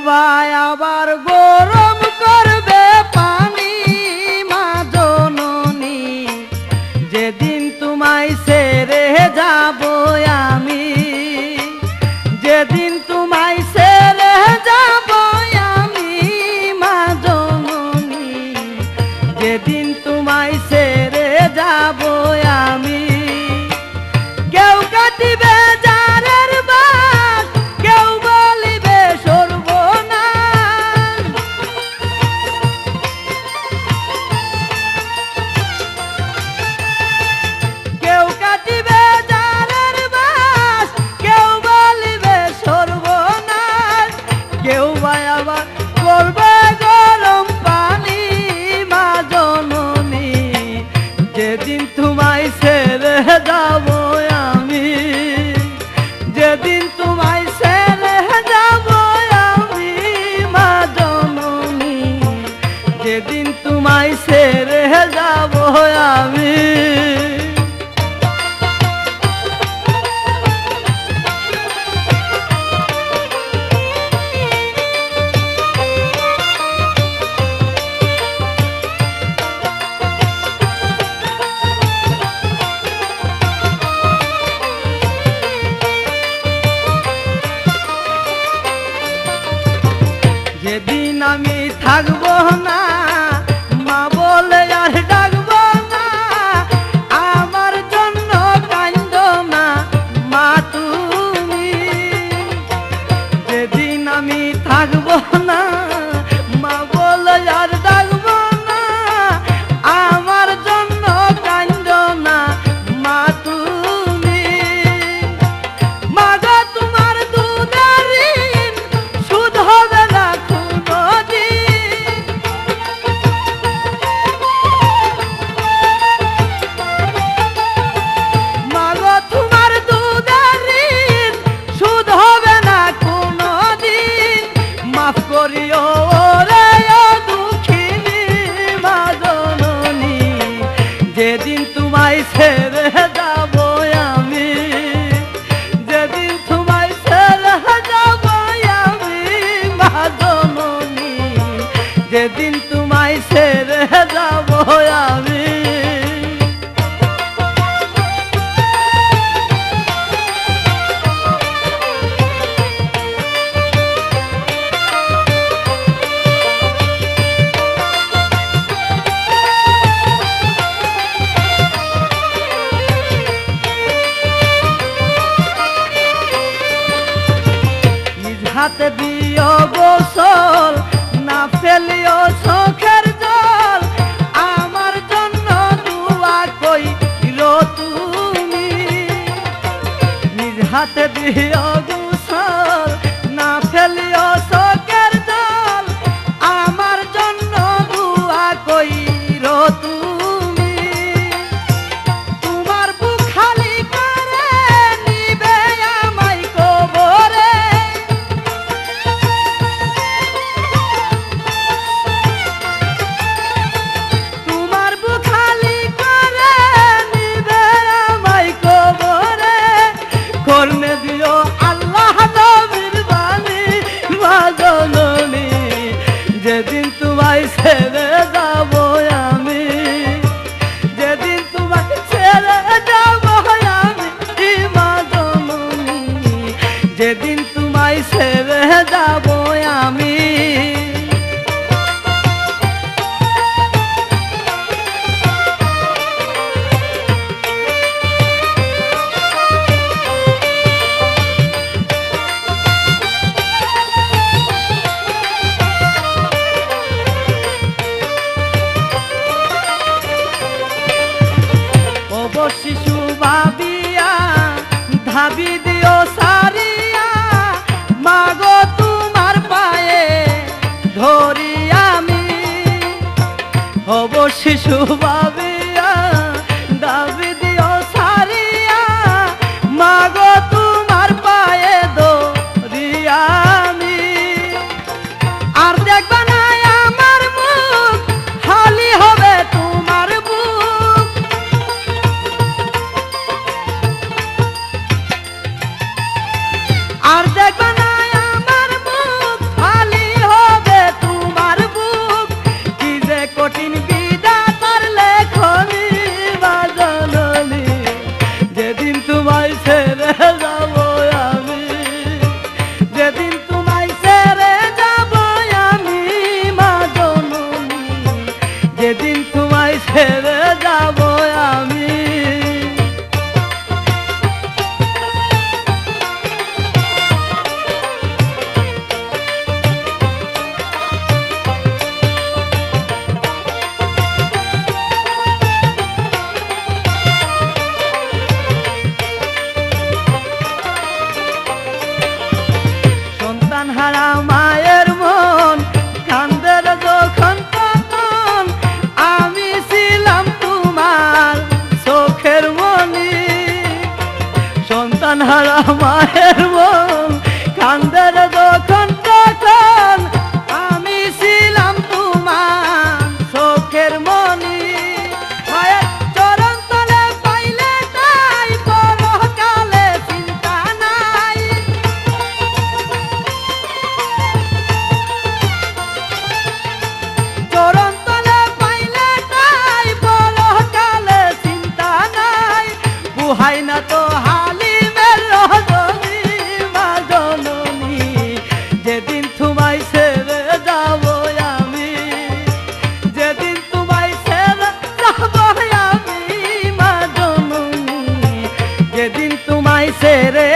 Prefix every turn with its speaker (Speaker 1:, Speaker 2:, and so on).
Speaker 1: ভাই আবার গরম করবে পানি মা জননী, যেদিন তোমায় ছেড়ে যাব আমি, যেদিন তোমায় ছেড়ে যাব আমি মা জননী, যেদিন তোমায় ছেড়ে যাব আমি। কেউ কাটিবে জারের বাস, কেউ বলিবে সর্বনাশ, কেউ কাটিবে জারের বাস, কেউ বলিবে সর্বনাশ, কেউ বা আবার করবে গরম পানি মা জননী, যেদিন তোমায় ছেড়ে যাব আমি, যেদিন তোমায় ছেড়ে যাব আমি মা জননী, যেদিন তোমায় ছেড়ে যাব আমি। যেদিন আমি থাকবো না মা বলে আর ডাকবো না, আমার জন্য কান্দো না মা তুমি, যেদিন আমি থাকবো না মা বলে আর ডাকবো না, আমার জন্য কান্দো না মা তুমি। মা গো তোমার দুধের ঋণ সুদ হবে না কোনোদিন, মা গো তোমার দুধের ঋণ সুদ হবে না কোনোদিন, মাফ করিও রে ও দুঃখিনী মা জননী, যেদিন তোমায় ছেড়ে যাব আমি, যেদিন তোমায় ছেড়ে যাব আমি মা জননী, যেদিন তোমায় ছেড়ে যাব আমি। হাতে দিও গোসল, না ফেলিও চোখের জল, আমার জন্য দুয়া কইরো তুমি, নিজ হাতে দিও গোসল, না ফেলিও চোখের জল, আমার জন্য দুয়া কইরো তুমি। তোমার বুক খালি করে নিবে আমায় কবরে, তোমার বুক খালি করে নিবে আমায় কবরে, করনে দিও আল্লাহ নবীর বাণী মা জননী, যেদিন তোমায় ছেড়ে যাব আমি, যেদিন তোমায় ছেড়ে যাব আমি মা জননী, যেদিন তোমায় ছেড়ে যাব আমি। শিশু ভাবিয়া ধাবি দিও সারিয়া, মাগো তোমার পায়ে ধরি আমি, হব শিশু ভাবিয়া ধাবি দিও সারিয়া, মাগো তোমার পায়ে ধরি আমি। আর দেখবা না আমার মুখ, খালি হবে তোমার বুক, আর দেখবা না আমার মুখ, খালি মায়ের মন কান্দের যখন তখন আমি ছিলাম তোমার চোখের মনি মায়ের চরণ তলে পাইলে তাই পরকালে চিন্তা নাই চরণ তলে পাইলে তাই পরকালে চিন্তা নাই বুহাই না তো হালিমের রজনী মা জননী যেদিন তোমায় ছেড়ে যাব আমি যেদিন তোমায় ছেড়ে যাব আমি মা জননী যেদিন তোমায় ছেড়ে